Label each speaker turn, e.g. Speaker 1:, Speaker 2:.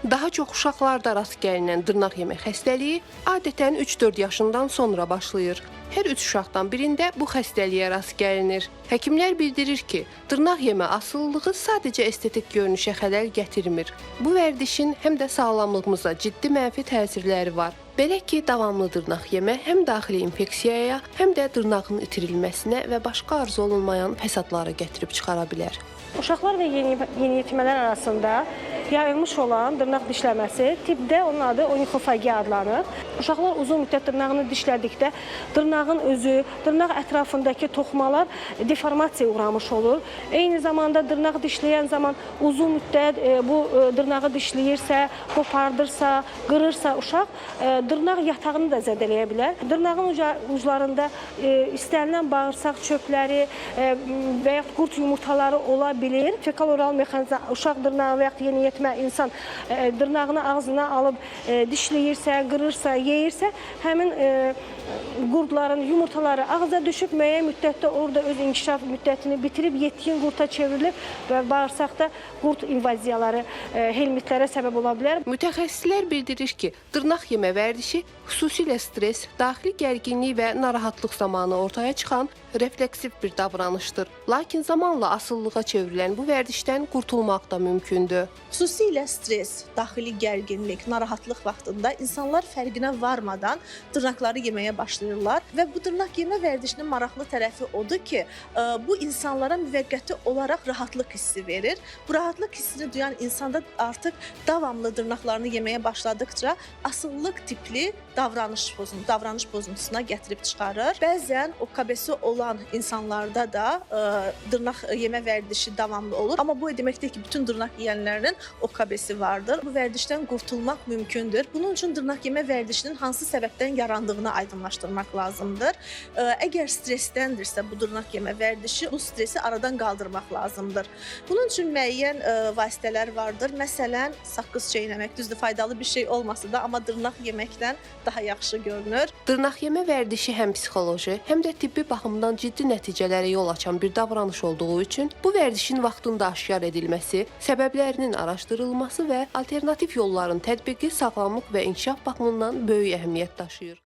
Speaker 1: Daha çox uşaqlarda rast gəlinən dırnaq yemək xəstəliyi adətən 3-4 yaşından sonra başlayır. Hər 3 uşaqdan birində bu xəstəliyə rast gəlinir. Həkimlər bildirir ki, dırnaq yemə asılılığı sadəcə estetik görünüşə xələl gətirmir. Bu vərdişin həm də sağlamlığımıza ciddi mənfi təsirləri var. Belə ki, davamlı dırnaq yemə həm daxili infeksiyaya, həm də dırnağın itirilməsinə və başqa arzu olunmayan fəsadlara gətirib çıxara bilər.
Speaker 2: Uşaqlar və yeniyetmələr arasında yayılmış olan dırnaq dişləməsi tibbdə onun adı onikofagiya adlanır. Uşaqlar uzun müddət dırnağını dişlədikdə dırnağın özü, dırnaq ətrafındakı toxumalar deformasiyaya uğramış olur. Eyni zamanda dırnaq dişləyən zaman uzun müddət bu dırnağı dişləyirsə, qopardırsa, qırırsa uşaq dırnaq yatağını da zədələyə bilər. Dırnağın uclarında istənilən bağırsaq çöpləri və ya qurd yumurtaları ola bilir. Fekal-oral mexanizm uşaq dırnağı və ya yeniyetmə insan dırnağını ağzına alıb dişləyirsə, qırırsa, yeyirsə, həmin qurdların yumurtaları ağza düşüb müəyyən müddətdə orada öz inkişaf müddətini bitirib yetkin qurda çevrilib və bağırsaqda qurd invaziyaları, helmitlərə səbəb ola bilər.
Speaker 1: Mütəxəssislər bildirir ki, dırnaq yemə vərdişi xüsusilə stres, daxili gərginlik və narahatlıq zamanı ortaya çıxan refleksiv bir davranışdır. Lakin zamanla asılılığa çevrilən bu vərdişdən qurtulmaq da mümkündür.
Speaker 3: Xüsusilə stres, daxili gərginlik, narahatlıq vaxtında insanlar fərqinə varmadan dırnaqları yeməyə başlayırlar və bu dırnaq yemə vərdişinin maraqlı tərəfi odur ki, bu insanlara müvəqqəti olaraq rahatlıq hissi verir. Bu rahatlıq hissini duyan insanda artıq davamlı dırnaqlarını yeməyə başladıkca asıllıq tipli davranış pozuntusuna gətirib çıxarır. Bəzən OKB-si olan insanlarda da dırnaq yemə vərdişi davamlı olur. Amma bu deməkdir ki, bütün dırnaq yeyənlərinin OKB-si vardır. Bu vərdişdən qurtulmaq mümkündür. Bunun üçün dırnaq yemə vərdişinin hansı səbəbdən yarandığını aydınlaşdırmaq lazımdır. Əgər stressdəndirsə bu dırnaq yemə vərdişi, bu stresi aradan qaldırmaq lazımdır. Bunun üçün müəyyən vasitələr vardır. Məsələn, saqqız çeynəmək düzdür, faydalı bir şey olmasa da, amma dırnaq yeməkdən daha yaxşı görünür.
Speaker 1: Dırnaq yemə vərdişi həm psixoloji, həm də tibbi baxımdan ciddi nəticələrə yol açan bir davranış olduğu üçün bu vərdişin vaxtında aşkar edilməsi, səbəblərinin araşdırılması və alternativ yolların tətbiqi sağlamlıq və inkişaf baxımından böyük əhəmiyyət daşıyır.